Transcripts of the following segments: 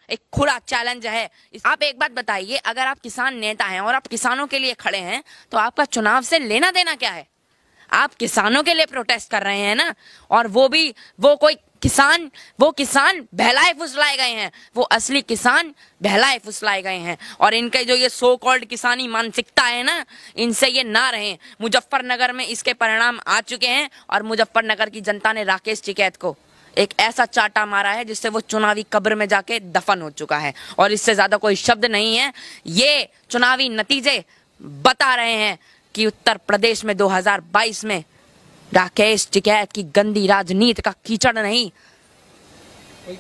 एक खुला चैलेंज है। आप एक बात बताइए, अगर आप किसान नेता हैं और आप किसानों के लिए खड़े हैं तो आपका चुनाव से लेना देना क्या है? आप किसानों के लिए प्रोटेस्ट कर रहे हैं ना, और वो किसान बहलाए फुसलाए गए हैं, वो असली किसान बहलाए फुसलाए गए हैं। और इनके जो ये सो कॉल्ड किसानी मानसिकता है ना, इनसे ये ना रहे। मुजफ्फरनगर में इसके परिणाम आ चुके हैं और मुजफ्फरनगर की जनता ने राकेश टिकैत को एक ऐसा चाटा मारा है जिससे वो चुनावी कब्र में जाके दफन हो चुका है। और इससे ज्यादा कोई शब्द नहीं है। ये चुनावी नतीजे बता रहे हैं कि उत्तर प्रदेश में 2022 में राकेश टिकैत की गंदी राजनीति का कीचड़ नहीं,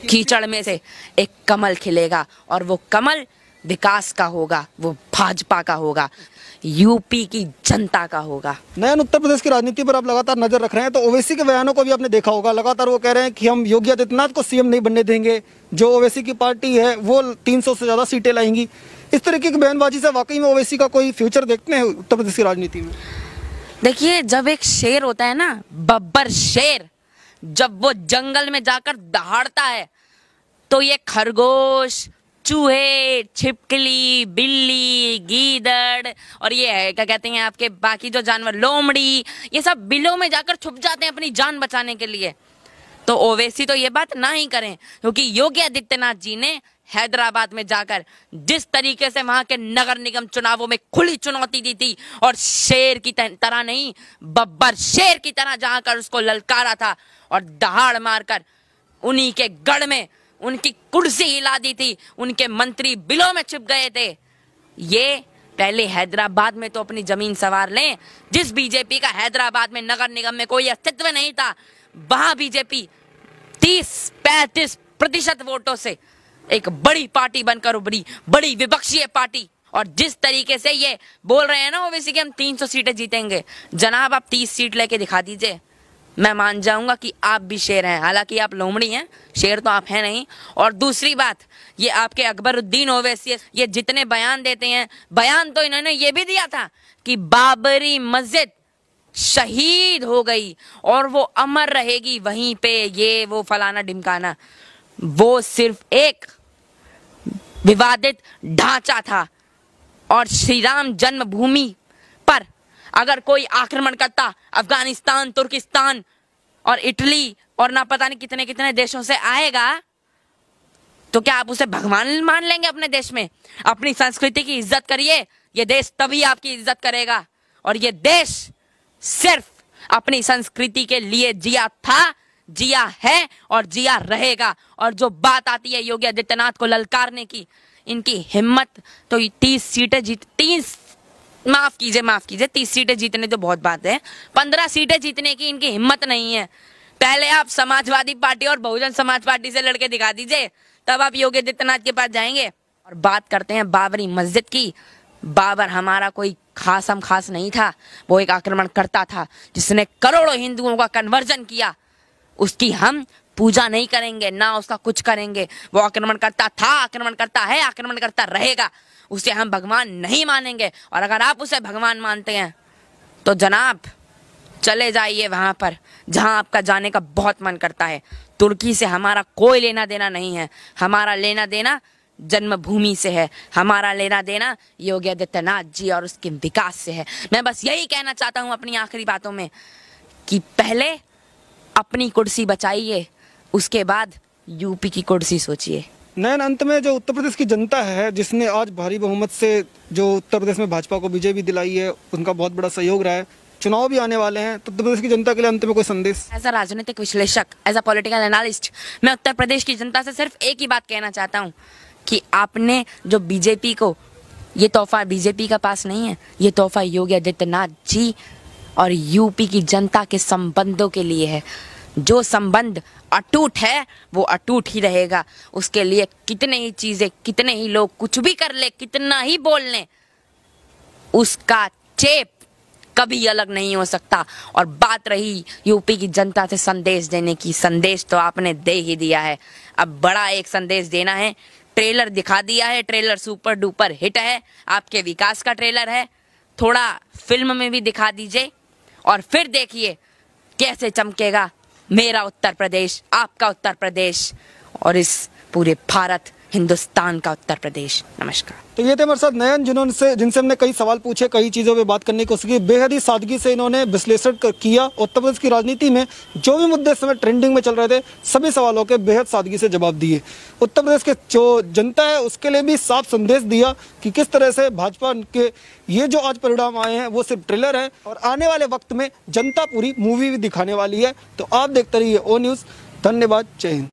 कीचड़ में से एक कमल खिलेगा, और वो कमल विकास का होगा, वो भाजपा का होगा, यूपी की जनता का होगा। नयन, उत्तर प्रदेश की राजनीति पर आप लगातार नजर रख रहे हैं, तो ओवैसी के बयानों को भी आपने देखा होगा। लगातार वो कह रहे हैं कि हम योगी आदित्यनाथ को सीएम नहीं बनने देंगे, जो ओवैसी की पार्टी है वो 300 से ज्यादा सीटें लाएंगी। इस तरीके की बयानबाजी से वाकई में ओवैसी का कोई फ्यूचर देखते हैं उत्तर प्रदेश की राजनीति में? देखिए, जब एक शेर होता है ना, बब्बर शेर, जब वो जंगल में जाकर दहाड़ता है तो ये खरगोश, चूहे, छिपकली, बिल्ली, गीदड़ और ये है क्या कहते हैं आपके बाकी जो जानवर, लोमड़ी, ये सब बिलों में जाकर छुप जाते हैं अपनी जान बचाने के लिए। तो ओवैसी तो ये बात ना ही करें, क्योंकि योगी आदित्यनाथ जी ने हैदराबाद में जाकर जिस तरीके से वहां के नगर निगम चुनावों में खुली चुनौती दी थी, और शेर की तरह नहीं, बब्बर शेर की तरह जहां कर उसको ललकारा था और दहाड़ मारकर उन्हीं के गढ़ में उनकी कुर्सी हिला दी थी, उनके मंत्री बिलों में छिप गए थे। ये पहले हैदराबाद में तो अपनी जमीन संवार लें। जिस बीजेपी का हैदराबाद में नगर निगम में कोई अस्तित्व नहीं था, वहां बीजेपी 30-35% वोटों से एक बड़ी पार्टी बनकर उभरी, बड़ी विपक्षीय पार्टी। और जिस तरीके से ये बोल रहे हैं ना ओवैसी कि हम 300 सीटें जीतेंगे, जनाब आप 30 सीट लेके दिखा दीजिए, मैं मान जाऊंगा कि आप भी शेर हैं। हालांकि आप लोमड़ी हैं, शेर तो आप हैं नहीं। और दूसरी बात, ये आपके अकबरुद्दीन ओवैसी, ये जितने बयान देते हैं, बयान तो इन्होंने ये भी दिया था कि बाबरी मस्जिद शहीद हो गई और वो अमर रहेगी वहीं पे, ये वो फलाना ढिमकाना। वो सिर्फ एक विवादित ढांचा था। और श्री राम जन्मभूमि पर अगर कोई आक्रमण करता अफगानिस्तान, तुर्किस्तान और इटली और ना पता नहीं कितने कितने देशों से आएगा, तो क्या आप उसे भगवान मान लेंगे अपने देश में? अपनी संस्कृति की इज्जत करिए, ये देश तभी आपकी इज्जत करेगा। और ये देश सिर्फ अपनी संस्कृति के लिए जिया था, जिया है और जिया रहेगा। और जो बात आती है योगी आदित्यनाथ को ललकारने की, इनकी हिम्मत तो 30 सीटें जीत 30 माफ कीजिए 30 सीटें जीतने तो बहुत बात है, 15 सीटें जीतने की इनकी हिम्मत नहीं है। पहले आप समाजवादी पार्टी और बहुजन समाज पार्टी से लड़के दिखा दीजिए, तब आप योगी आदित्यनाथ के पास जाएंगे। और बात करते हैं बाबरी मस्जिद की। बाबर हमारा कोई खास नहीं था, वो एक आक्रमणकर्ता था जिसने करोड़ों हिंदुओं का कन्वर्जन किया। उसकी हम पूजा नहीं करेंगे, ना उसका कुछ करेंगे। वो आक्रमणकर्ता था, आक्रमणकर्ता है, आक्रमणकर्ता रहेगा। उसे हम भगवान नहीं मानेंगे। और अगर आप उसे भगवान मानते हैं तो जनाब चले जाइए वहां पर जहां आपका जाने का बहुत मन करता है। तुर्की से हमारा कोई लेना देना नहीं है, हमारा लेना देना जन्मभूमि से है, हमारा लेना देना योगी आदित्यनाथ जी और उसके विकास से है। मैं बस यही कहना चाहता हूं अपनी आखिरी बातों में कि पहले अपनी कुर्सी बचाइए, उसके बाद यूपी की कुर्सी सोचिए। नयन, अंत में जो उत्तर प्रदेश की जनता है जिसने आज भारी बहुमत से जो उत्तर प्रदेश में भाजपा को विजय भी दिलाई है, उनका बहुत बड़ा सहयोग रहा है। चुनाव भी आने वाले हैं, तो उत्तर प्रदेश की जनता के लिए अंत में कोई संदेश? एज अ राजनीतिक विश्लेषक, एज अ पॉलिटिकल एनालिस्ट, मैं उत्तर प्रदेश की जनता से सिर्फ एक ही बात कहना चाहता हूँ कि आपने जो बीजेपी को, ये तोहफा बीजेपी का पास नहीं है, ये तोहफा योगी आदित्यनाथ जी और यूपी की जनता के संबंधों के लिए है। जो संबंध अटूट है वो अटूट ही रहेगा। उसके लिए कितने ही चीजें, कितने ही लोग कुछ भी कर ले, कितना ही बोल लें, उसका चेप कभी अलग नहीं हो सकता। और बात रही यूपी की जनता से संदेश देने की, संदेश तो आपने दे ही दिया है। अब बड़ा एक संदेश देना है। ट्रेलर दिखा दिया है, ट्रेलर सुपर डुपर हिट है, आपके विकास का ट्रेलर है, थोड़ा फिल्म में भी दिखा दीजिए और फिर देखिए कैसे चमकेगा मेरा उत्तर प्रदेश, आपका उत्तर प्रदेश और इस पूरे भारत हिंदुस्तान का उत्तर प्रदेश। नमस्कार। तो ये थे हमारे साथ नयन, जिनसे हमने कई सवाल पूछे, कई चीज़ों पे बात करने की कोशिश की। बेहद ही सादगी से इन्होंने विश्लेषण किया। उत्तर प्रदेश की राजनीति में जो भी मुद्दे इस समय ट्रेंडिंग में चल रहे थे, सभी सवालों के बेहद सादगी से जवाब दिए। उत्तर प्रदेश के जो जनता है उसके लिए भी साफ संदेश दिया कि किस तरह से भाजपा के ये जो आज परिणाम आए हैं वो सिर्फ ट्रेलर है और आने वाले वक्त में जनता पूरी मूवी भी दिखाने वाली है। तो आप देखते रहिए ओ न्यूज़। धन्यवाद। जय हिंद।